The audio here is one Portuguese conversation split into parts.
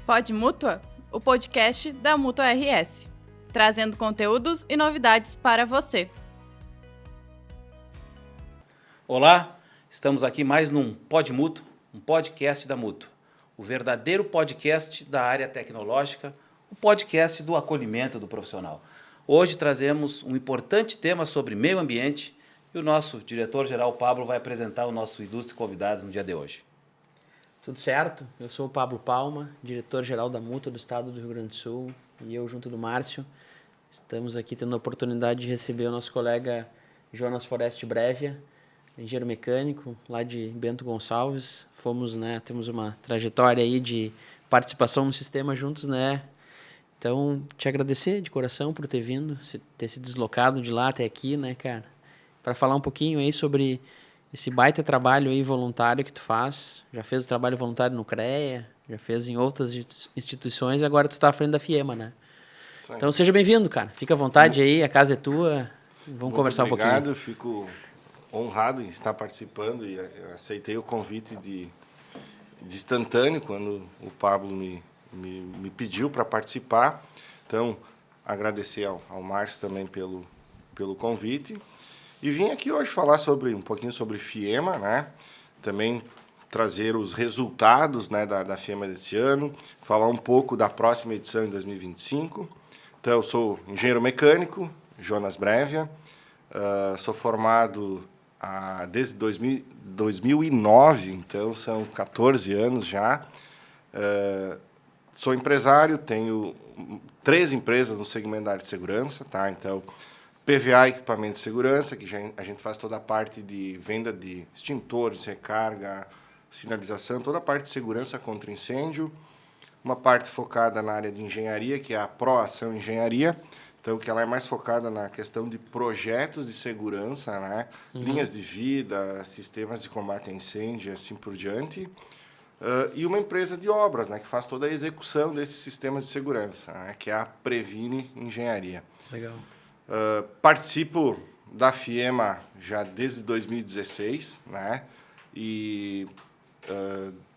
Pod Mútua, o podcast da Mútua RS, trazendo conteúdos e novidades para você. Olá, estamos aqui mais num Pod Mútua, um podcast da Mútua, o verdadeiro podcast da área tecnológica, o podcast do acolhimento do profissional. Hoje trazemos um importante tema sobre meio ambiente e o nosso diretor-geral Pablo vai apresentar o nosso ilustre convidado no dia de hoje. Tudo certo? Eu sou o Pablo Palma, diretor-geral da Mútua do Estado do Rio Grande do Sul, e eu, junto do Márcio, estamos aqui tendo a oportunidade de receber o nosso colega Jonas Forest Brevia, engenheiro mecânico lá de Bento Gonçalves. Temos uma trajetória aí de participação no sistema juntos, né? Então, te agradecer de coração por ter vindo, ter se deslocado de lá até aqui, né, cara? Para falar um pouquinho aí sobre esse baita trabalho aí voluntário que tu faz. Já fez o trabalho voluntário no CREA, já fez em outras instituições e agora tu está à frente da FIEMA, né? Então seja bem-vindo, cara. Fica à vontade aí, a casa é tua. Vamos conversar um pouquinho. Obrigado, fico honrado em estar participando e aceitei o convite de instantâneo quando o Pablo me pediu para participar. Então, agradecer ao Márcio também pelo convite. E vim aqui hoje falar um pouquinho sobre FIEMA, né? Também trazer os resultados, né, da FIEMA desse ano, falar um pouco da próxima edição em 2025. Então, eu sou engenheiro mecânico, Jonas Brevia, sou formado desde 2009, então são 14 anos já. Sou empresário, tenho 3 empresas no segmento da área de segurança, tá? Então, PVA, equipamento de segurança, que a gente faz toda a parte de venda de extintores, recarga, sinalização, toda a parte de segurança contra incêndio. Uma parte focada na área de engenharia, que é a Proação Engenharia, então que ela é mais focada na questão de projetos de segurança, né? Linhas de vida, sistemas de combate a incêndio e assim por diante. E uma empresa de obras, né, que faz toda a execução desses sistemas de segurança, né, que é a Previne Engenharia. Legal. Participo da FIEMA já desde 2016, né? E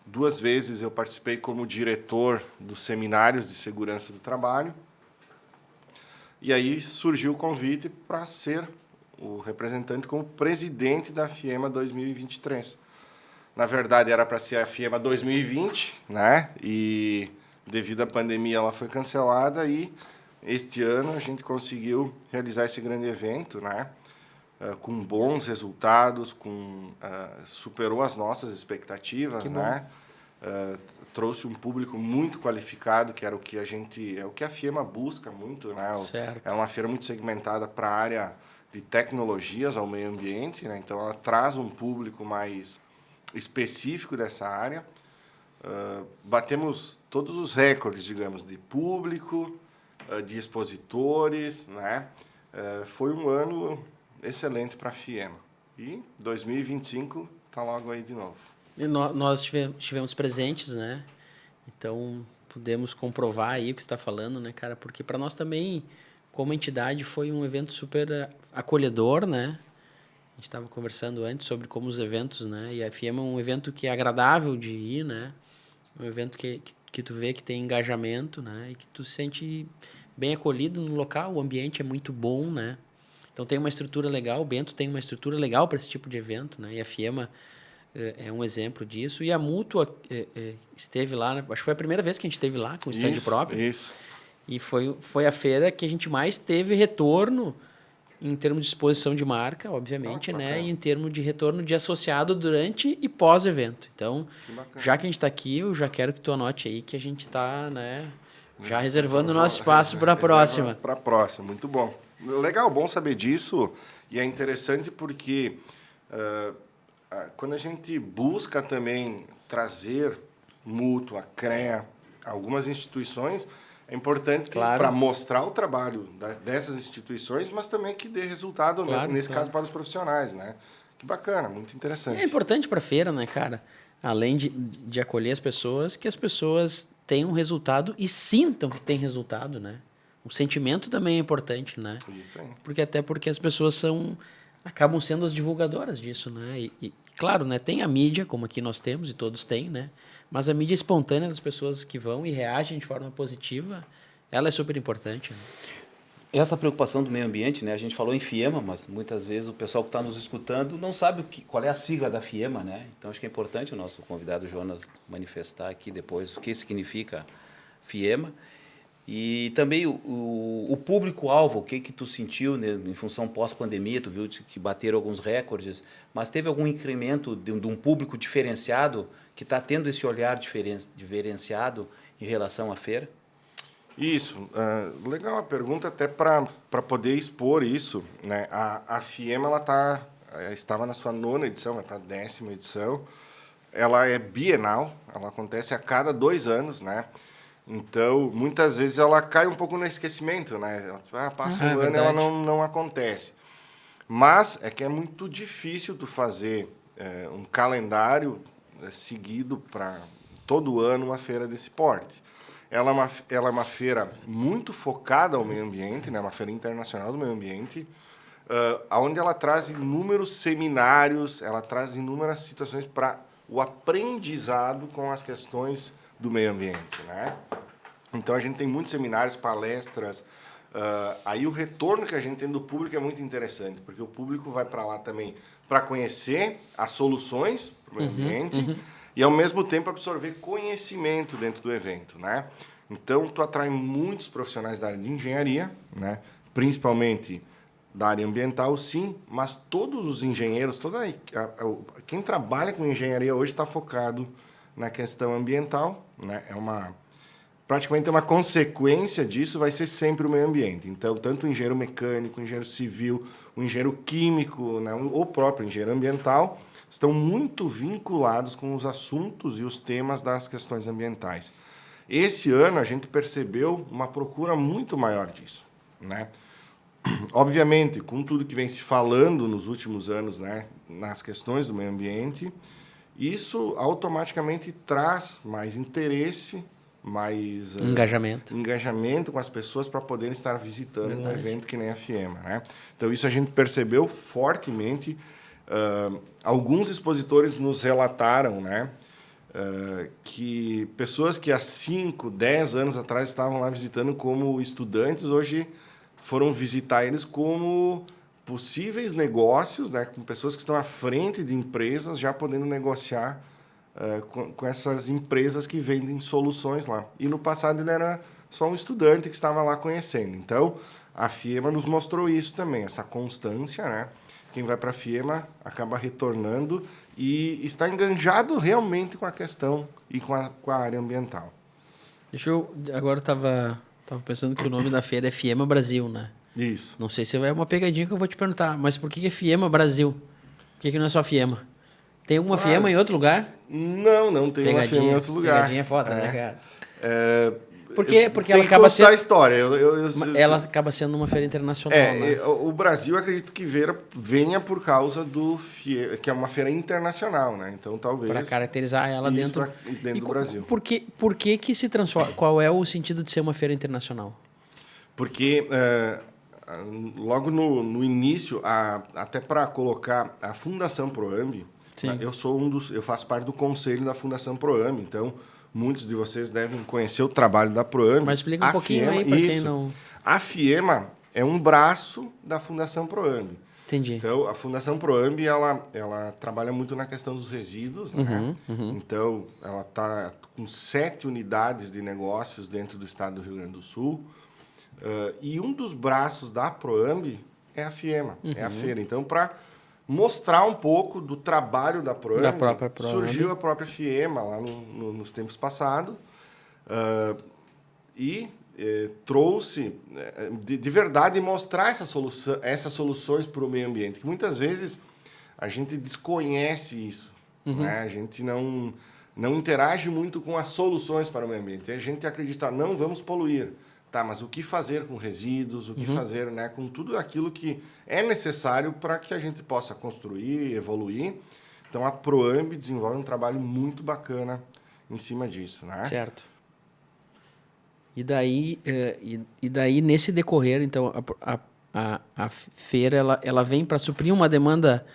2 vezes eu participei como diretor dos seminários de segurança do trabalho. E aí surgiu o convite para ser o representante como presidente da FIEMA 2023. Na verdade, era para ser a FIEMA 2020, né? E devido à pandemia ela foi cancelada e este ano a gente conseguiu realizar esse grande evento, né? Com bons resultados, superou as nossas expectativas, né? Trouxe um público muito qualificado, que era o que a FIEMA busca muito, né? Certo. É uma feira muito segmentada para a área de tecnologias ao meio ambiente, né? Então ela traz um público mais específico dessa área. Batemos todos os recordes, digamos, de público, de expositores, né? Foi um ano excelente para a FIEMA. E 2025 está logo aí de novo. E nós estivemos presentes, né? Então, podemos comprovar aí o que você está falando, né, cara? Porque para nós também, como entidade, foi um evento super acolhedor, né? A gente estava conversando antes sobre como os eventos, né? E a FIEMA é um evento que é agradável de ir, né? Um evento que tu vê que tem engajamento, né? E que tu se sente bem acolhido no local, o ambiente é muito bom, né? Então tem uma estrutura legal, o Bento tem uma estrutura legal para esse tipo de evento, né? E a FIEMA é um exemplo disso. E a Mútua esteve lá, né? Acho que foi a primeira vez que a gente esteve lá com o stand próprio. Isso. E foi a feira que a gente mais teve retorno em termos de exposição de marca, obviamente, né? E em termos de retorno de associado durante e pós-evento. Então, já que a gente está aqui, eu já quero que tu anote aí que a gente está, né, já reservando o nosso espaço para a próxima. Para a próxima, muito bom. Legal, bom saber disso. E é interessante porque quando a gente busca também trazer Mútua, CREA, algumas instituições, é importante para mostrar o trabalho dessas instituições, mas também que dê resultado, nesse caso, para os profissionais, né? Que bacana, muito interessante. É importante para a feira, né, cara? Além de acolher as pessoas, que as pessoas tenham resultado e sintam que tem resultado, né? O sentimento também é importante, né? Isso aí. Porque as pessoas acabam sendo as divulgadoras disso, né? E claro, né, tem a mídia, como aqui nós temos, e todos têm, né? Mas a mídia espontânea das pessoas que vão e reagem de forma positiva, ela é super importante. Né? Essa preocupação do meio ambiente, né? A gente falou em FIEMA, mas muitas vezes o pessoal que está nos escutando não sabe qual é a sigla da FIEMA, né? Então acho que é importante o nosso convidado Jonas manifestar aqui depois o que significa FIEMA. E também o público-alvo, o que tu sentiu, né, em função pós-pandemia, tu viu que bateram alguns recordes, mas teve algum incremento de um público diferenciado que está tendo esse olhar diferenciado em relação à feira? Isso. Legal a pergunta, até para poder expor isso. Né? A FIEMA estava na sua 9ª edição, vai para a 10ª edição. Ela é bienal, ela acontece a cada 2 anos, né? Então, muitas vezes ela cai um pouco no esquecimento, né? Passa um ano e ela não acontece. Mas é que é muito difícil tu fazer um calendário seguido para todo ano uma feira desse porte. Ela é uma feira muito focada ao meio ambiente, né? Uma feira internacional do meio ambiente, onde ela traz inúmeros seminários, ela traz inúmeras situações para o aprendizado com as questões do meio ambiente, né? Então, a gente tem muitos seminários, palestras. Aí, o retorno que a gente tem do público é muito interessante, porque o público vai para lá também para conhecer as soluções para o meio ambiente e, ao mesmo tempo, absorver conhecimento dentro do evento, né? Então, tu atrai muitos profissionais da área de engenharia, né? Principalmente da área ambiental, sim, mas todos os engenheiros, quem trabalha com engenharia hoje está focado na questão ambiental, né? Praticamente uma consequência disso vai ser sempre o meio ambiente. Então, tanto o engenheiro mecânico, o engenheiro civil, o engenheiro químico, né? O próprio engenheiro ambiental estão muito vinculados com os assuntos e os temas das questões ambientais. Esse ano a gente percebeu uma procura muito maior disso, né? Obviamente, com tudo que vem se falando nos últimos anos, né, nas questões do meio ambiente, isso automaticamente traz mais interesse, mais engajamento com as pessoas para poderem estar visitando um evento que nem a FIEMA, né? Então, isso a gente percebeu fortemente. Alguns expositores nos relataram, né, que pessoas que há 5, 10 anos atrás estavam lá visitando como estudantes, hoje foram visitar eles como possíveis negócios, né, com pessoas que estão à frente de empresas, já podendo negociar com essas empresas que vendem soluções lá. E no passado ele era só um estudante que estava lá conhecendo. Então, a FIEMA nos mostrou isso também, essa constância, né? Quem vai para a FIEMA acaba retornando e está enganjado realmente com a questão e com a área ambiental. Agora estava pensando que o nome da feira é FIEMA Brasil, né? Isso. Não sei se é uma pegadinha que eu vou te perguntar, mas por que é FIEMA Brasil? Por que não é só FIEMA? Tem alguma FIEMA em outro lugar? Não tem uma FIEMA em outro lugar. Pegadinha é foda, né, cara? Porque ela acaba sendo a história. Ela acaba sendo uma feira internacional, né? O Brasil, acredito que venha por causa do FIEMA, que é uma feira internacional, né? Então, talvez... Para caracterizar ela dentro do Brasil. Por que se transforma? Qual é o sentido de ser uma feira internacional? Porque logo no início, até para colocar a Fundação Proamb, eu faço parte do conselho da Fundação Proamb, então muitos de vocês devem conhecer o trabalho da Proamb. Mas explica um pouquinho aí para quem não... A FIEMA é um braço da Fundação Proamb. Entendi. Então, a Fundação Proamb, ela trabalha muito na questão dos resíduos, né? Então, ela está com 7 unidades de negócios dentro do estado do Rio Grande do Sul. E um dos braços da Proamb é a FIEMA, é a feira. Então, para mostrar um pouco do trabalho da Proamb, surgiu a própria FIEMA lá nos tempos passados e trouxe, de verdade, mostrar essas soluções para o meio ambiente, que muitas vezes a gente desconhece isso, né? A gente não interage muito com as soluções para o meio ambiente. A gente acredita, não vamos poluir. Tá, mas o que fazer com resíduos, o que fazer, né, com tudo aquilo que é necessário para que a gente possa construir, evoluir. Então, a Proamb desenvolve um trabalho muito bacana em cima disso, né? Certo. E daí nesse decorrer, então, a feira ela vem para suprir uma demanda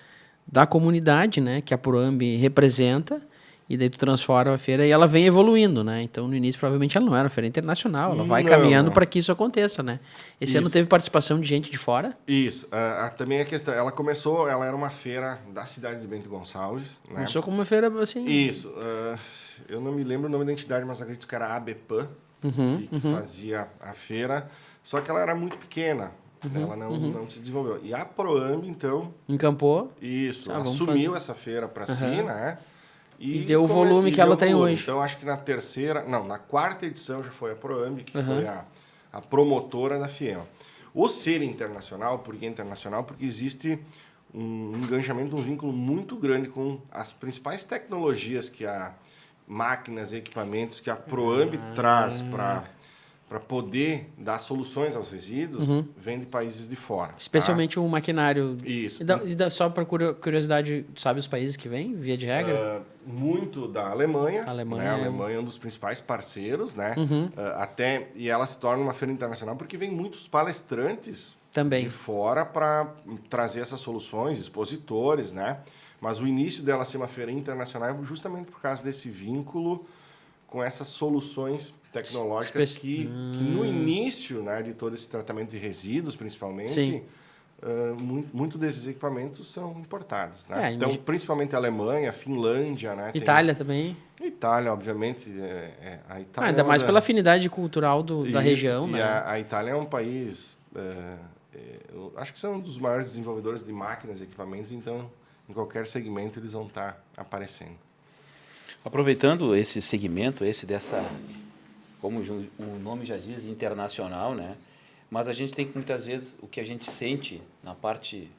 da comunidade, né, que a Proamb representa, e daí tu transforma a feira e ela vem evoluindo, né? Então, no início, provavelmente, ela não era uma feira internacional, ela vai caminhando para que isso aconteça, né? Esse ano teve participação de gente de fora? Isso. Também a questão, ela era uma feira da cidade de Bento Gonçalves, né? Começou como uma feira, assim... Isso. Eu não me lembro o nome da entidade, mas acredito que era a ABPAN, que fazia a feira, só que ela era muito pequena. Ela não se desenvolveu. E a Proamb, então... Encampou. Isso. Assumiu essa feira para si, né? E deu o volume que ela tem hoje. Então, acho que na quarta edição já foi a Proamb, que foi a promotora da FIEMA. O ser internacional, por que internacional? Porque existe um engajamento, um vínculo muito grande com as principais tecnologias que a máquinas e equipamentos que a Proamb traz para poder dar soluções aos resíduos, vem de países de fora. Especialmente o maquinário. Isso. Só para curiosidade, tu sabe os países que vêm, via de regra? Muito da Alemanha. A Alemanha, né? A Alemanha é um dos principais parceiros, né? E ela se torna uma feira internacional porque vem muitos palestrantes também de fora para trazer essas soluções, expositores, né? Mas o início dela ser uma feira internacional é justamente por causa desse vínculo com essas soluções tecnológicas que no início, né, de todo esse tratamento de resíduos, principalmente, muito desses equipamentos são importados. Né? Então, principalmente a Alemanha, a Finlândia... Né, Itália também. Itália, obviamente. A Itália ainda mais pela afinidade cultural da região. E né? a Itália é um país... acho que são um dos maiores desenvolvedores de máquinas e equipamentos, então, em qualquer segmento, eles vão estar aparecendo. Aproveitando esse segmento, como o nome já diz, internacional, né? Mas a gente tem que, muitas vezes, o que a gente sente na parte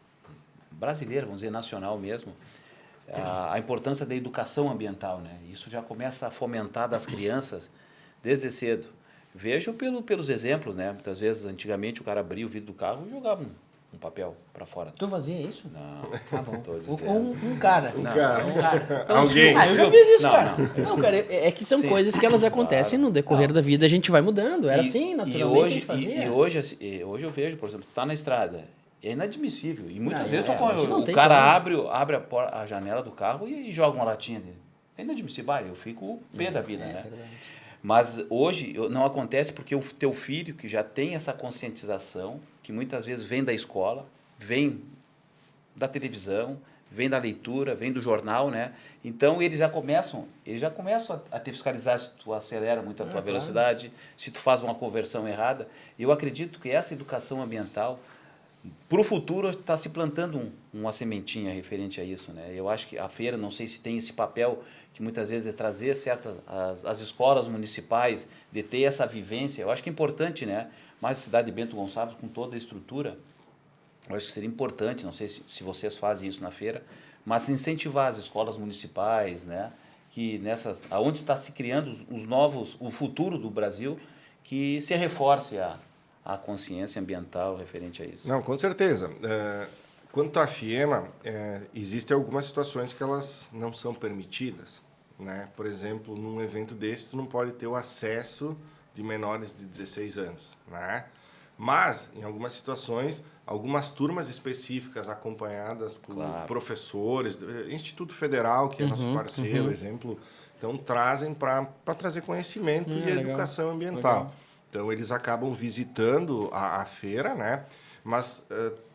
brasileira, vamos dizer, nacional mesmo, a importância da educação ambiental, né? Isso já começa a fomentar das crianças desde cedo. Vejo pelos exemplos, né? Muitas vezes, antigamente, o cara abria o vidro do carro e jogava um papel para fora. Tu fazia isso? Não. Tá bom. Um cara. Um cara. Então, Alguém. eu já fiz isso, Não, cara. Não, cara, é que são coisas que elas acontecem no decorrer da vida, a gente vai mudando. Era assim, naturalmente, a gente fazia. E hoje eu vejo, por exemplo, tu tá na estrada, é inadmissível. E muitas vezes o cara abre a janela do carro e joga uma latinha dele. É inadmissível. Eu fico pé da vida, né? Verdade. Mas hoje não acontece porque o teu filho, que já tem essa conscientização, que muitas vezes vem da escola, vem da televisão, vem da leitura, vem do jornal, né? Então eles já começam a te fiscalizar se tu acelera muito a tua velocidade, se tu faz uma conversão errada. Eu acredito que essa educação ambiental, para o futuro, está se plantando uma sementinha referente a isso, né? Eu acho que a feira, não sei se tem esse papel que muitas vezes é trazer as escolas municipais, de ter essa vivência. Eu acho que é importante, né? Mas a cidade de Bento Gonçalves, com toda a estrutura, eu acho que seria importante, não sei se vocês fazem isso na feira, mas incentivar as escolas municipais, né? Que aonde está se criando o futuro do Brasil, que se reforce a consciência ambiental referente a isso. Não, com certeza. Quanto à FIEMA, existem algumas situações que elas não são permitidas. Né? Por exemplo, num evento desse, tu não pode ter o acesso de menores de 16 anos. Né? Mas, em algumas situações, algumas turmas específicas acompanhadas por professores, Instituto Federal, que é nosso parceiro, exemplo, então trazem para trazer conhecimento e educação ambiental. Legal. Então, eles acabam visitando a feira, né? Mas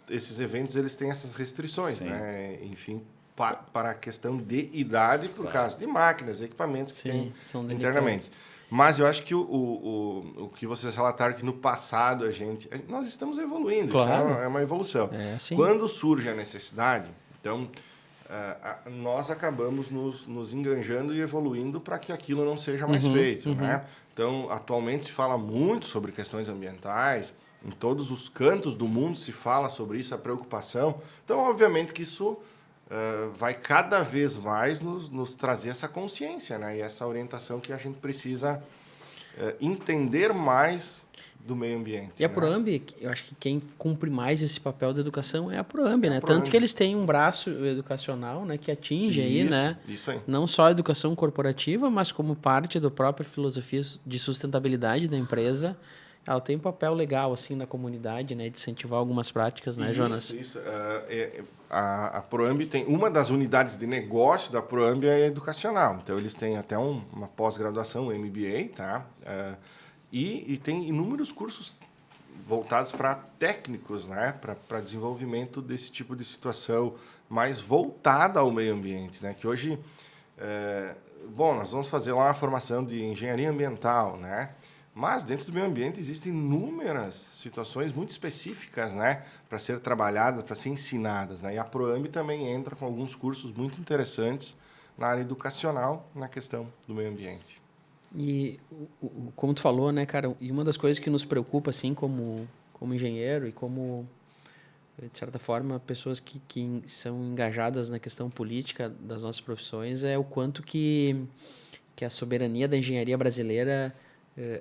esses eventos eles têm essas restrições, né? Enfim, para a questão de idade, por causa de máquinas, equipamentos que tem internamente. Mas eu acho que o que vocês relataram que no passado nós estamos evoluindo, isso é uma evolução. Quando surge a necessidade, então nós acabamos nos enganjando e evoluindo para que aquilo não seja mais feito, né? Então, atualmente se fala muito sobre questões ambientais, em todos os cantos do mundo se fala sobre isso, a preocupação. Então, obviamente que isso vai cada vez mais nos trazer essa consciência, né? E essa orientação que a gente precisa entender mais do meio ambiente. E a Proamb, eu acho que quem cumpre mais esse papel da educação é a Proamb, né? Tanto que eles têm um braço educacional, né, que atinge aí, né? Isso aí. Não só a educação corporativa, mas como parte da própria filosofia de sustentabilidade da empresa, ela tem um papel legal assim na comunidade, né, de incentivar algumas práticas, né, Jonas? Isso. A Proamb tem uma das unidades de negócio da Proamb é educacional. Então eles têm até uma pós-graduação, um MBA, tá? E tem inúmeros cursos voltados para técnicos, né, para desenvolvimento desse tipo de situação mais voltada ao meio ambiente, né? Que hoje, nós vamos fazer lá uma formação de engenharia ambiental, né? Mas dentro do meio ambiente existem inúmeras situações muito específicas, né, para ser trabalhadas, para ser ensinadas, né? E a Proamb também entra com alguns cursos muito interessantes na área educacional, na questão do meio ambiente. E como tu falou, né, cara, e uma das coisas que nos preocupa, assim, como engenheiro e como, de certa forma, pessoas que são engajadas na questão política das nossas profissões, é o quanto que a soberania da engenharia brasileira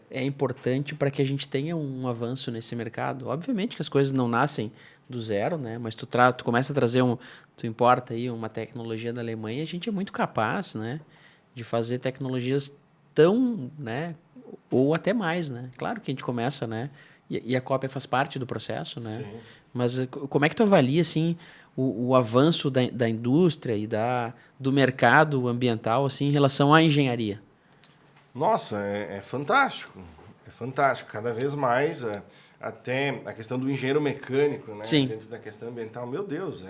é importante para que a gente tenha um avanço nesse mercado. Obviamente que as coisas não nascem do zero, né? Mas tu começa a trazer tu importa aí uma tecnologia da Alemanha, a gente é muito capaz, né, de fazer tecnologias tão, né, ou até mais, né? Claro que a gente começa, né, e a cópia faz parte do processo, né? Sim. Mas como é que tu avalia, assim, o avanço da indústria e do mercado ambiental, assim, em relação à engenharia? Nossa, é fantástico. É fantástico. Cada vez mais, até a questão do engenheiro mecânico, né? Sim. Dentro da questão ambiental, meu Deus,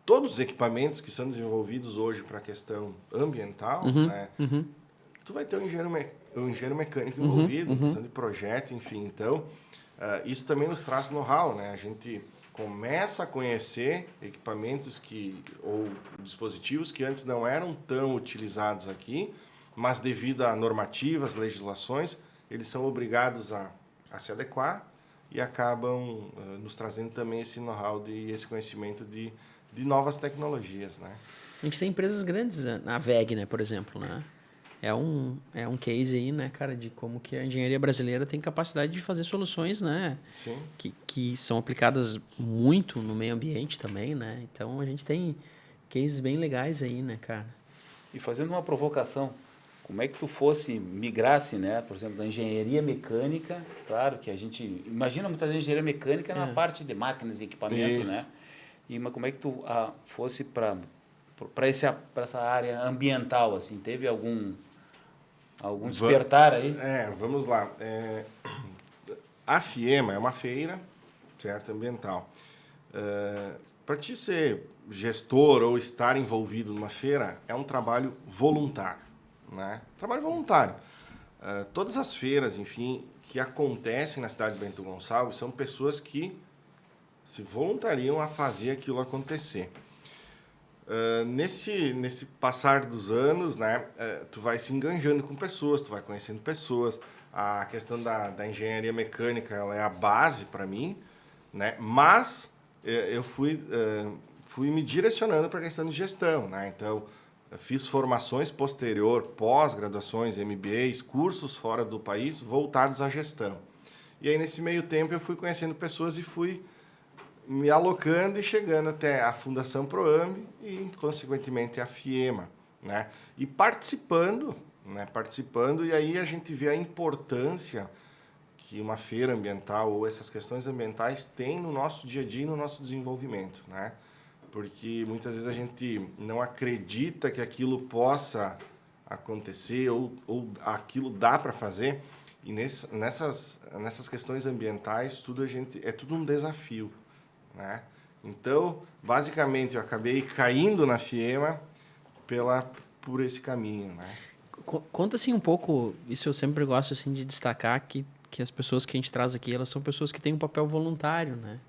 todos os equipamentos que são desenvolvidos hoje para a questão ambiental, né? Tu vai ter um engenheiro mecânico envolvido, questão de projeto, enfim. Então, isso também nos traz know-how, né? A gente começa a conhecer equipamentos ou dispositivos que antes não eram tão utilizados aqui, mas devido a normativas, legislações, eles são obrigados a se adequar e acabam nos trazendo também esse know-how e esse conhecimento de novas tecnologias, né? A gente tem empresas grandes, a WEG, né, por exemplo, né? É um case aí, né, cara, de como que a engenharia brasileira tem capacidade de fazer soluções, né? Sim. Que são aplicadas muito no meio ambiente também, né? Então, a gente tem cases bem legais aí, né, cara? E fazendo uma provocação, como é que tu migrasse, né, por exemplo, da engenharia mecânica, claro que a gente imagina muitas vezes engenharia mecânica na parte de máquinas e equipamento, né? Mas como é que tu fosse para essa área ambiental, assim, teve algum despertar aí? Vamos lá. A FIEMA é uma feira, certo, ambiental. Para ti ser gestor ou estar envolvido numa feira é um trabalho voluntário. Né? Trabalho voluntário. Todas as feiras, enfim, que acontecem na cidade de Bento Gonçalves são pessoas que se voluntariam a fazer aquilo acontecer. Nesse passar dos anos, né, tu vai se enganjando com pessoas, tu vai conhecendo pessoas. A questão da engenharia mecânica, ela é a base para mim, né? Mas eu fui me direcionando para a questão de gestão, né? Então, fiz formações pós-graduações, MBAs, cursos fora do país voltados à gestão. E aí, nesse meio tempo, eu fui conhecendo pessoas e fui me alocando e chegando até a Fundação Proamb e, consequentemente, a FIEMA, né? E participando, e aí a gente vê a importância que uma feira ambiental ou essas questões ambientais têm no nosso dia a dia e no nosso desenvolvimento, né? Porque muitas vezes a gente não acredita que aquilo possa acontecer ou aquilo dá para fazer. E nessas questões ambientais, é tudo um desafio, né? Então, basicamente, eu acabei caindo na FIEMA por esse caminho, né? Conta assim um pouco, isso eu sempre gosto assim, de destacar, que as pessoas que a gente traz aqui, elas são pessoas que têm um papel voluntário, né?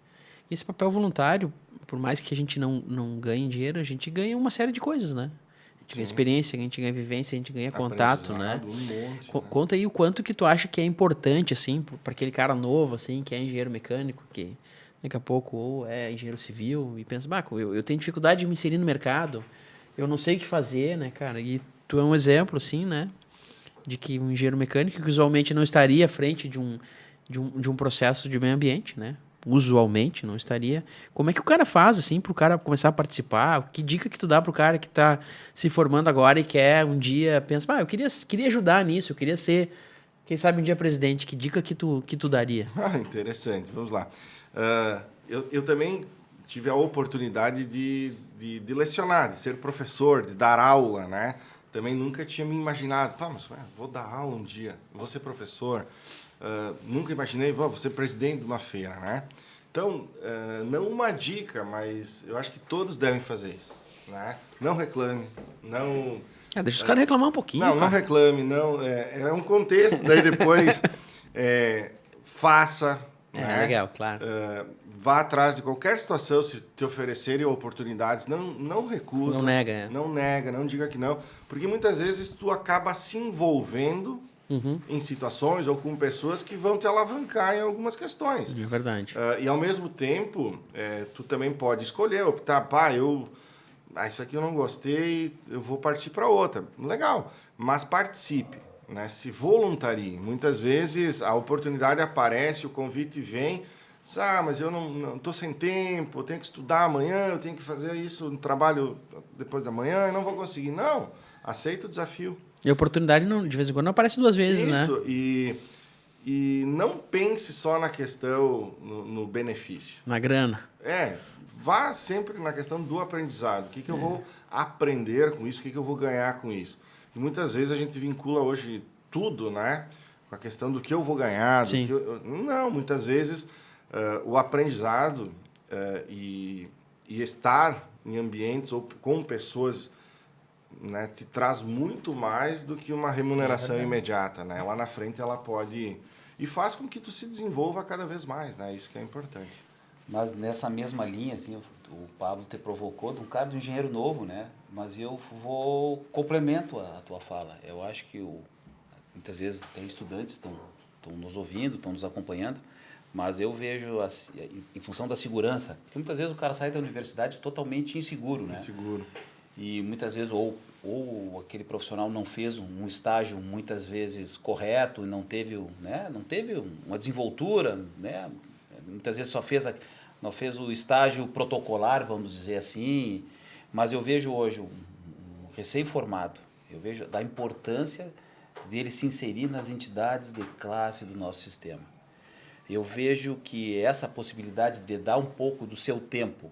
E esse papel voluntário, por mais que a gente não ganhe dinheiro, a gente ganha uma série de coisas, né? A gente ganha experiência, a gente ganha vivência, a gente ganha contato, né? Conta aí o quanto que tu acha que é importante, assim, para aquele cara novo, assim, que é engenheiro mecânico, que daqui a pouco ou é engenheiro civil e pensa, eu tenho dificuldade de me inserir no mercado, eu não sei o que fazer, né, cara? E tu é um exemplo, assim, né? De que um engenheiro mecânico que usualmente não estaria à frente de um processo de meio ambiente, né? Usualmente não estaria. Como é que o cara faz, assim, para o cara começar a participar? Que dica que tu dá para o cara que está se formando agora e quer um dia, pensa, eu queria ajudar nisso, eu queria Quem sabe um dia presidente, que dica que tu daria? Interessante, vamos lá. Eu também tive a oportunidade de lecionar, de ser professor, de dar aula, né? Também nunca tinha me imaginado, mas vou dar aula um dia, vou ser professor. Nunca imaginei, vou ser presidente de uma feira, né? Então, não uma dica, mas eu acho que todos devem fazer isso, né? Não reclame, não... Deixa os caras reclamar um pouquinho. Não reclame, não. É um contexto, daí depois faça. Né? Legal, claro. Vá atrás de qualquer situação, se te oferecerem oportunidades, não recusa. Não nega. Não nega, não diga que não. Porque muitas vezes tu acaba se envolvendo em situações ou com pessoas que vão te alavancar em algumas questões. É verdade. E ao mesmo tempo, tu também pode escolher, optar, isso aqui eu não gostei, eu vou partir para outra. Legal, mas participe, né? Se voluntarie. Muitas vezes a oportunidade aparece, o convite vem, mas eu não estou sem tempo, eu tenho que estudar amanhã, eu tenho que fazer isso no trabalho depois da manhã, eu não vou conseguir. Não, aceita o desafio. E a oportunidade, de vez em quando, não aparece duas vezes, né? Isso, e não pense só na questão, no benefício. Na grana. Vá sempre na questão do aprendizado. O que eu vou aprender com isso? O que eu vou ganhar com isso? E muitas vezes a gente vincula hoje tudo, né? Com a questão do que eu vou ganhar. Sim. Não, muitas vezes o aprendizado e estar em ambientes ou com pessoas, né, te traz muito mais do que uma remuneração imediata, né? Lá na frente ela pode... E faz com que tu se desenvolva cada vez mais, né? Isso que é importante. Mas nessa mesma linha, assim, o Pablo te provocou de um cara do engenheiro novo, né? Mas eu complemento a tua fala. Eu acho que muitas vezes tem estudantes que estão nos ouvindo, estão nos acompanhando, mas eu vejo, em função da segurança, porque muitas vezes o cara sai da universidade totalmente inseguro, né? Inseguro. E muitas vezes, ou aquele profissional não fez um estágio muitas vezes correto, não teve uma desenvoltura, né? Muitas vezes só fez o estágio protocolar, vamos dizer assim, mas eu vejo hoje um recém-formado, eu vejo da importância dele se inserir nas entidades de classe do nosso sistema. Eu vejo que essa possibilidade de dar um pouco do seu tempo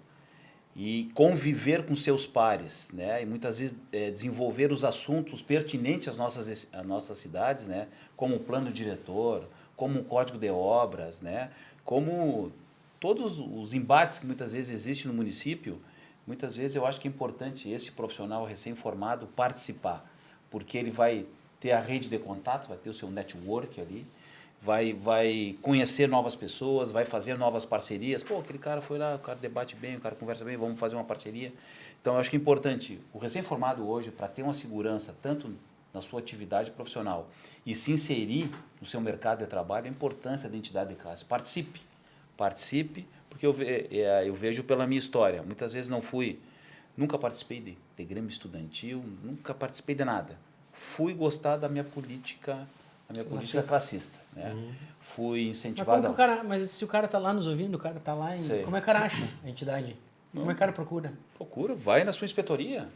e conviver com seus pares, né? E muitas vezes desenvolver os assuntos pertinentes às nossas cidades, né? Como o plano diretor, como o código de obras, né? Como todos os embates que muitas vezes existem no município, muitas vezes eu acho que é importante esse profissional recém-formado participar, porque ele vai ter a rede de contatos, vai ter o seu network ali, vai conhecer novas pessoas, vai fazer novas parcerias. Aquele cara foi lá, o cara debate bem, o cara conversa bem, vamos fazer uma parceria. Então, eu acho que é importante o recém-formado hoje, para ter uma segurança, tanto na sua atividade profissional e se inserir no seu mercado de trabalho, a importância da entidade de classe. Participe, porque eu vejo pela minha história. Muitas vezes nunca participei de grêmio estudantil, nunca participei de nada. Fui gostar da minha política classista, né? Fui incentivado... Mas se o cara está lá nos ouvindo, o cara está lá como é que o cara acha a entidade? Como é que o cara procura? Vai na sua inspetoria.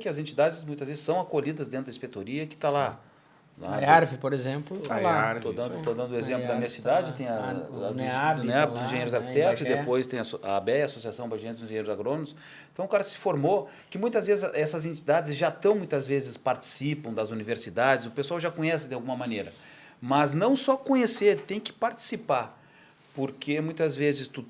Que as entidades muitas vezes são acolhidas dentro da inspetoria, que está lá. A EARV, por exemplo, está lá. Estou dando o exemplo da minha cidade, tem a do NEAB, dos engenheiros arquitetos, e depois tem a ABE, a Associação Bagéenses dos Engenheiros Agrônomos. Então o cara se formou, que muitas vezes essas entidades muitas vezes participam das universidades, o pessoal já conhece de alguma maneira. Mas não só conhecer, tem que participar. Porque muitas vezes tu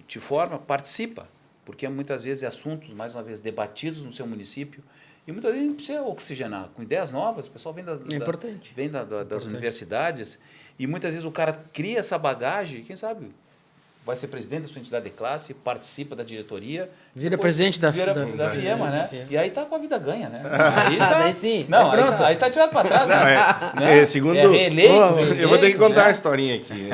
te forma, participa. Porque muitas vezes assuntos, mais uma vez, debatidos no seu município. E muitas vezes não precisa oxigenar. Com ideias novas, o pessoal vem das universidades e muitas vezes o cara cria essa bagagem, quem sabe vai ser presidente da sua entidade de classe, participa da diretoria. Vira presidente da FIEMA, né? E aí tá com a vida ganha, né? Aí daí sim. Não, aí tá tirado para trás. Né? Segundo... reeleito, eu vou ter que contar a historinha aqui.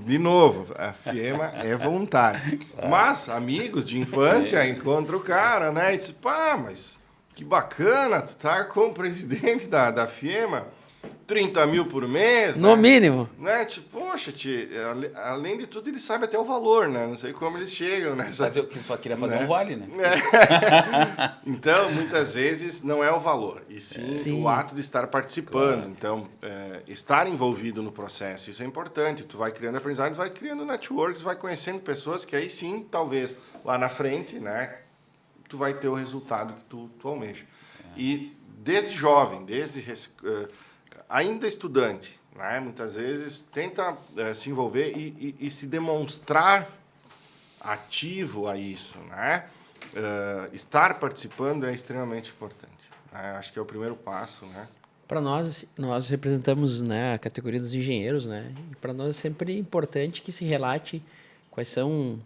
De novo, a FIEMA é voluntária. Mas amigos de infância encontram o cara, né? E dizem, mas que bacana, tu tá como presidente da FIEMA. 30 mil por mês, No né? mínimo. Né? Tipo, poxa, além de tudo, ele sabe até o valor, né? Não sei como eles chegam, né? Eu queria fazer um vale, né? Então, muitas vezes, não é o valor, e sim, o ato de estar participando. Claro. Então, estar envolvido no processo, isso é importante. Tu vai criando aprendizagem, vai criando networks, vai conhecendo pessoas que aí sim, talvez, lá na frente, né? Tu vai ter o resultado que tu almeja. E desde jovem, ainda estudante, né? Muitas vezes tenta se envolver e se demonstrar ativo a isso, né? Estar participando é extremamente importante, né? Acho que é o primeiro passo, né? Para nós representamos, né, a categoria dos engenheiros, né? E para nós é sempre importante que se relate quais são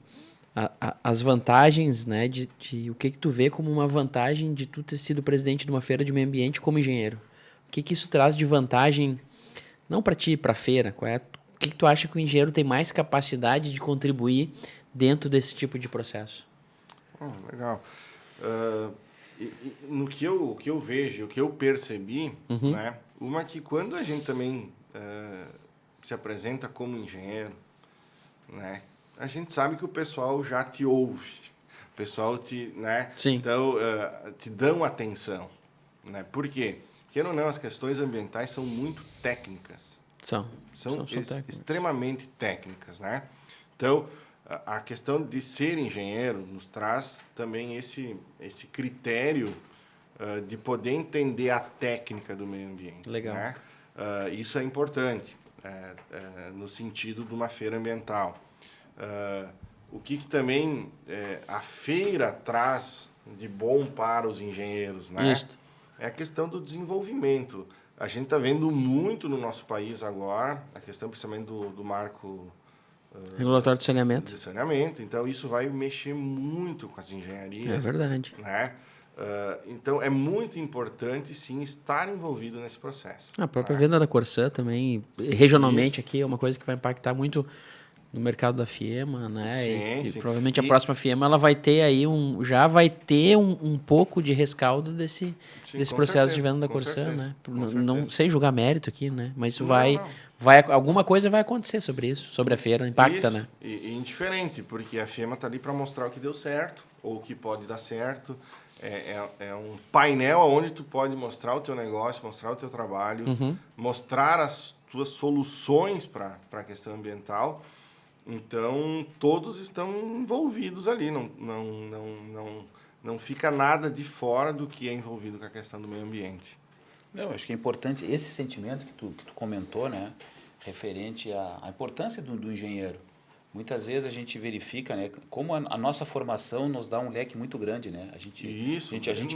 as vantagens, né, de o que tu vê como uma vantagem de tu ter sido presidente de uma feira de meio ambiente como engenheiro. O que isso traz de vantagem, não para ti, para a feira? O que tu acha que o engenheiro tem mais capacidade de contribuir dentro desse tipo de processo? Legal. No que eu vejo, o que eu percebi, né, uma que quando a gente também se apresenta como engenheiro, né, a gente sabe que o pessoal já te ouve, o pessoal né, Sim. Então, te dão atenção, né? Por quê? Querendo ou não, as questões ambientais são muito técnicas. São extremamente técnicas, né? Então, a questão de ser engenheiro nos traz também esse critério de poder entender a técnica do meio ambiente. Legal. Né? Isso é importante no sentido de uma feira ambiental. O que também a feira traz de bom para os engenheiros, né? Isso. É a questão do desenvolvimento. A gente está vendo muito no nosso país agora, a questão principalmente do marco regulatório de saneamento. Então, isso vai mexer muito com as engenharias. É verdade. Né? Então, é muito importante, sim, estar envolvido nesse processo. A própria venda da Corsã também, regionalmente aqui, é uma coisa que vai impactar muito no mercado da FIEMA, né? Sim. Provavelmente a próxima FIEMA ela vai ter aí já vai ter um pouco de rescaldo desse processo certeza, de venda da com Corsã, certeza, né? com Não certeza. sem julgar mérito aqui, né? Mas isso Não. alguma coisa vai acontecer sobre isso, sobre a feira, impacta, né? E indiferente, porque a FIEMA está ali para mostrar o que deu certo ou o que pode dar certo. É um painel onde tu pode mostrar o teu negócio, mostrar o teu trabalho, mostrar as tuas soluções para a questão ambiental. Então, todos estão envolvidos ali, não fica nada de fora do que é envolvido com a questão do meio ambiente. Eu acho que é importante esse sentimento que tu comentou, né, referente à importância do engenheiro. Muitas vezes a gente verifica, né, como a nossa formação nos dá um leque muito grande, né? A gente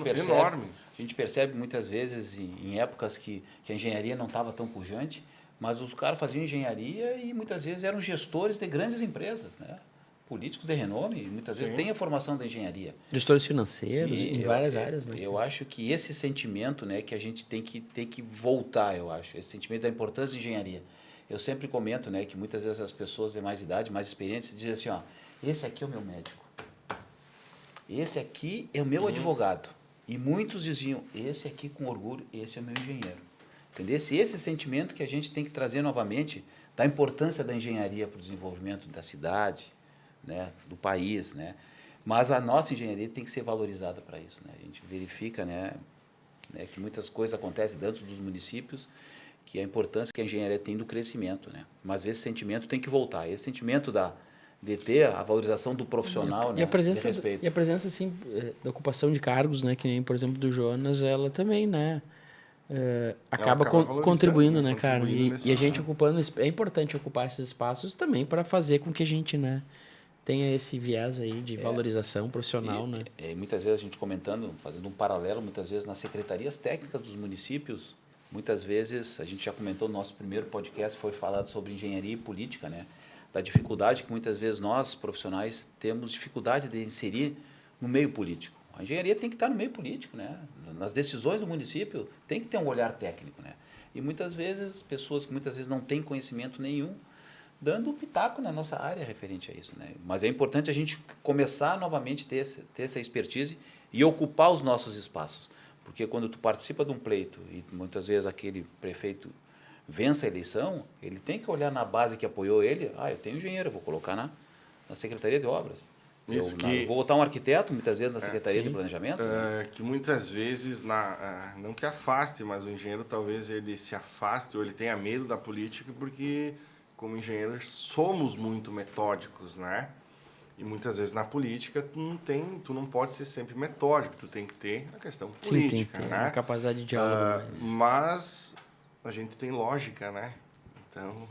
percebe, enorme. A gente percebe muitas vezes em épocas que a engenharia não estava tão pujante, mas os caras faziam engenharia e muitas vezes eram gestores de grandes empresas, né? Políticos de renome, muitas vezes têm a formação da engenharia. Gestores financeiros, Sim, em várias áreas, né? Eu acho que esse sentimento, né, que a gente tem que voltar, eu acho, esse sentimento da importância da engenharia. Eu sempre comento, né, que muitas vezes as pessoas de mais idade, mais experientes, dizem assim, ó, esse aqui é o meu médico, esse aqui é o meu advogado. E muitos diziam, esse aqui com orgulho, esse é o meu engenheiro. Entendeu? Esse sentimento que a gente tem que trazer novamente da importância da engenharia para o desenvolvimento da cidade, né, do país, né? Mas a nossa engenharia tem que ser valorizada para isso, né? A gente verifica, né, que muitas coisas acontecem dentro dos municípios, que a importância que a engenharia tem do crescimento, né? Mas esse sentimento tem que voltar, esse sentimento de ter a valorização do profissional, né, de respeito. E a presença, assim, da ocupação de cargos, né, que nem, por exemplo, do Jonas, ela também, né, acaba contribuindo, né, cara? E a gente ocupando, é importante ocupar esses espaços também para fazer com que a gente, né, tenha esse viés aí de valorização profissional, né? Muitas vezes a gente comentando, fazendo um paralelo, muitas vezes nas secretarias técnicas dos municípios, muitas vezes, a gente já comentou no nosso primeiro podcast, foi falado sobre engenharia e política, né? Da dificuldade que muitas vezes nós, profissionais, temos dificuldade de inserir no meio político. A engenharia tem que estar no meio político, né? Nas decisões do município tem que ter um olhar técnico, né? E muitas vezes, pessoas que muitas vezes não têm conhecimento nenhum, dando pitaco na nossa área referente a isso, né? Mas é importante a gente começar novamente a ter essa expertise e ocupar os nossos espaços. Porque quando tu participa de um pleito e muitas vezes aquele prefeito vença a eleição, ele tem que olhar na base que apoiou ele. Eu tenho engenheiro, eu vou colocar na Secretaria de Obras. Vou botar um arquiteto, muitas vezes, na Secretaria de Planejamento. Que muitas vezes, não que afaste, mas o engenheiro talvez ele se afaste ou ele tenha medo da política, porque como engenheiros somos muito metódicos, né? E muitas vezes na política tu não pode ser sempre metódico, tu tem que ter a questão política, tem que ter né? uma capacidade de diálogo. Mas a gente tem lógica, né? Então,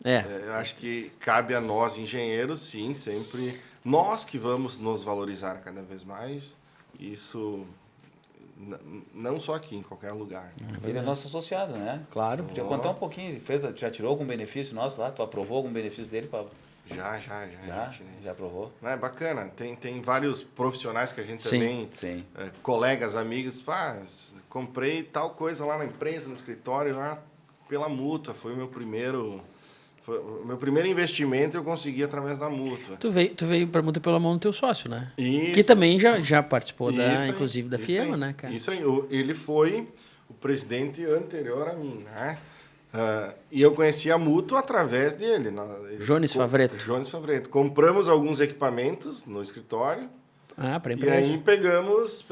eu acho que cabe a nós, engenheiros, sim, sempre nós que vamos nos valorizar cada vez mais. Isso não só aqui, em qualquer lugar. Ele é nosso associado, né? Claro. Podia contar um pouquinho, ele já tirou algum benefício nosso lá? Tu aprovou algum benefício dele, Pablo? Já. Já aprovou? É bacana. Tem vários profissionais que a gente Sim, também, colegas, amigos, comprei tal coisa lá na empresa, no escritório, lá pela Mútua. Foi o meu primeiro investimento, eu consegui através da Mútua. Tu veio para a Mútua pela mão do teu sócio, né? Isso. Que também já participou inclusive da isso FIEMA, aí, né, cara? Isso aí. Ele foi o presidente anterior a mim, né? E eu conheci a Mútua através dele. Jones Favreto. Jones Favreto. Compramos alguns equipamentos no escritório. Para a E empresa. aí pegamos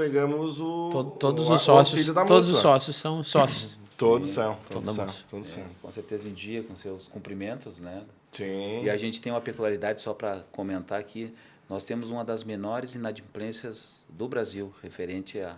todos o os sócios, auxílio da todos os Mútua. sócios são sócios. Todos são. Com certeza em dia, com seus cumprimentos, né? Sim. E a gente tem uma peculiaridade, só para comentar aqui, nós temos uma das menores inadimplências do Brasil, referente à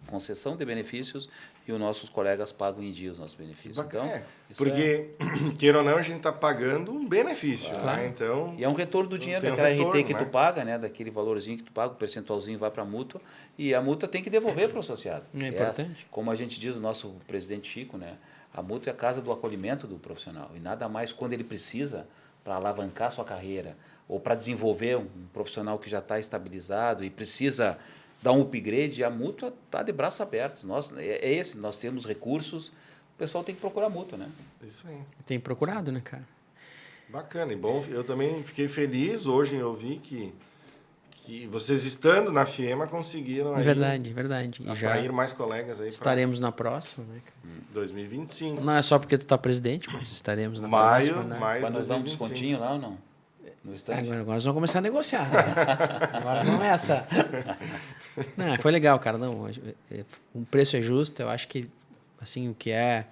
concessão de benefícios, e os nossos colegas pagam em dia os nossos benefícios. Então, porque, queira ou não, a gente está pagando um benefício. Claro. Né? Então, e é um retorno do dinheiro tem um daquela retorno, RT que né? tu paga, né? Daquele valorzinho que tu paga, o percentualzinho vai para a Mútua, e a Mútua tem que devolver para o associado. É importante. Como a gente diz, o nosso presidente Chico, né? A Mútua é a casa do acolhimento do profissional, e nada mais quando ele precisa para alavancar sua carreira, ou para desenvolver um profissional que já está estabilizado e precisa dar um upgrade, a Mútua está de braços abertos. Nós temos recursos, o pessoal tem que procurar a Mútua, né? Isso aí. Tem procurado, né, cara? Bacana. E bom, eu também fiquei feliz hoje em ouvir que vocês estando na FIEMA conseguiram aí Verdade. E já atrair mais colegas aí estaremos na próxima, né, cara? 2025. Não é só porque tu tá presidente, mas estaremos na Maio, próxima, né? maio Vai de nos dar um 2025. descontinho lá ou não? No estande? Agora nós vamos começar a negociar. Né? Agora começa. Não, foi legal, cara. Não, o preço é justo. Eu acho que, assim, o que é...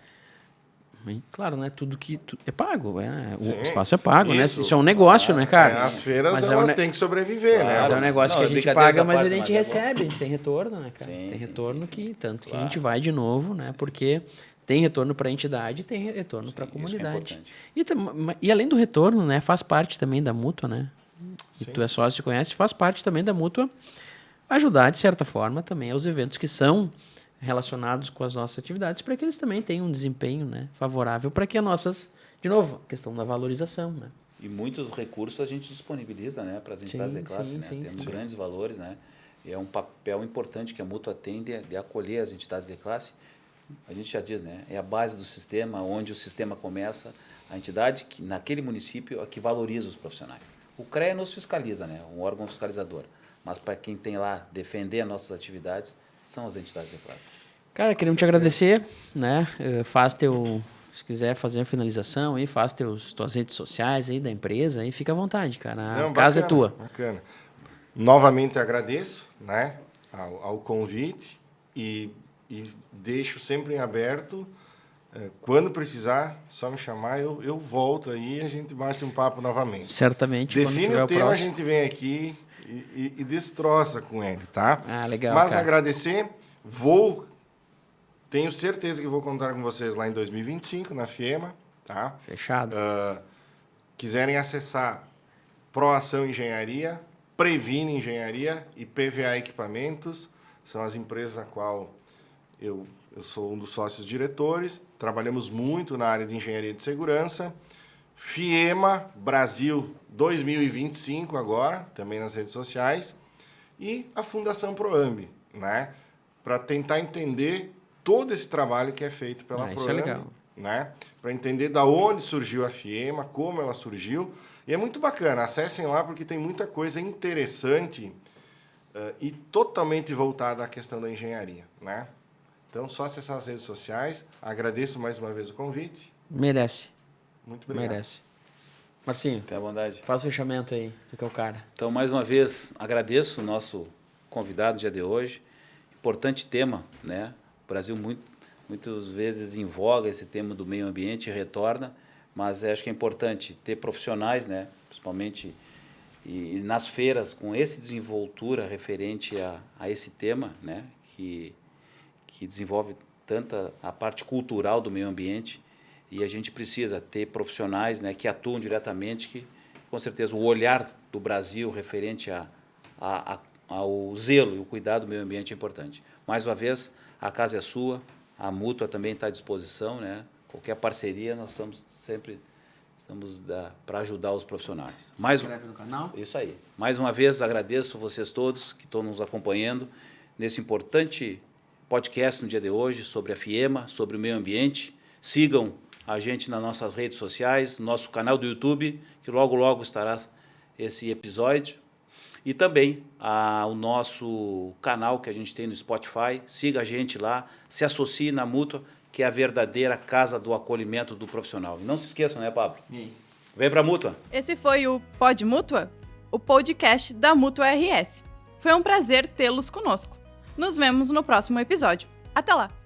Claro, né? Tudo que é pago. O espaço é pago, né? Isso é um negócio, né, cara? As feiras, Mas elas têm que sobreviver, né? Mas é um negócio Não, que a gente brincadeiras paga, à mas a parte, gente mas é recebe, a gente tem retorno, né, cara? Sim, Tem sim, retorno sim. que tanto que Claro. a gente vai de novo, né? Porque tem retorno para a entidade e tem retorno para a Isso que é comunidade. importante. E além do retorno, né, faz parte também da Mútua, né? E Sim. tu é sócio e conhece, faz parte também da Mútua ajudar, de certa forma, também aos eventos que são relacionados com as nossas atividades, para que eles também tenham um desempenho, né, favorável, para que as nossas, de novo, a questão da valorização, né? E muitos recursos a gente disponibiliza, né, para as entidades de classe, né? Temos grandes valores, né? E é um papel importante que a Mútua tem de acolher as entidades de classe. A gente já diz, né? É a base do sistema, onde o sistema começa, a entidade que naquele município é que valoriza os profissionais. O CREA nos fiscaliza, né? Um órgão fiscalizador. Mas para quem tem lá defender as nossas atividades, são as entidades de classe. Cara, queremos te agradecer, né? Se quiser fazer a finalização aí, faz tuas redes sociais aí da empresa aí, fica à vontade, cara. A casa é tua. Bacana. Novamente agradeço, né, ao convite e deixo sempre em aberto. Quando precisar, só me chamar, eu volto aí e a gente bate um papo novamente. Certamente. Define quando o tema, a próximo. gente vem aqui e destroça com ele, tá? Legal, Mas cara. agradecer, tenho certeza que vou contar com vocês lá em 2025, na FIEMA, tá? Fechado. Quiserem acessar Proação Engenharia, Previne Engenharia e PVA Equipamentos, são as empresas a qual eu sou um dos sócios diretores, trabalhamos muito na área de engenharia de segurança. FIEMA Brasil 2025 agora, também nas redes sociais, e a Fundação Proamb, né? Para tentar entender todo esse trabalho que é feito pela Proamb, isso é legal. né? Para entender da onde surgiu a FIEMA, como ela surgiu. E é muito bacana, acessem lá porque tem muita coisa interessante e totalmente voltada à questão da engenharia, né? Então, só acessar as redes sociais. Agradeço mais uma vez o convite. Merece. Muito obrigado. Merece. Marcinho, Tenha bondade. faz o fechamento aí, do que é o cara. Então, mais uma vez, agradeço o nosso convidado no dia de hoje. Importante tema, né? O Brasil muitas vezes em voga esse tema do meio ambiente e retorna, mas acho que é importante ter profissionais, né? Principalmente e nas feiras com esse desenvoltura referente a esse tema, né? Que desenvolve tanta a parte cultural do meio ambiente, e a gente precisa ter profissionais, né, que atuam diretamente, que com certeza o olhar do Brasil referente ao zelo e o cuidado do meio ambiente é importante. Mais uma vez, a casa é sua, a Mútua também está à disposição, né? Qualquer parceria, nós estamos para ajudar os profissionais. Se inscreve no canal. Isso aí. Mais uma vez, agradeço vocês todos que estão nos acompanhando nesse importante podcast no dia de hoje sobre a FIEMA, sobre o meio ambiente. Sigam a gente nas nossas redes sociais, no nosso canal do YouTube, que logo, logo estará esse episódio. E também o nosso canal que a gente tem no Spotify. Siga a gente lá, se associe na Mútua, que é a verdadeira casa do acolhimento do profissional. E não se esqueçam, né, Pablo? Vem para a Mútua. Esse foi o Pod Mútua, o podcast da Mútua RS. Foi um prazer tê-los conosco. Nos vemos no próximo episódio. Até lá!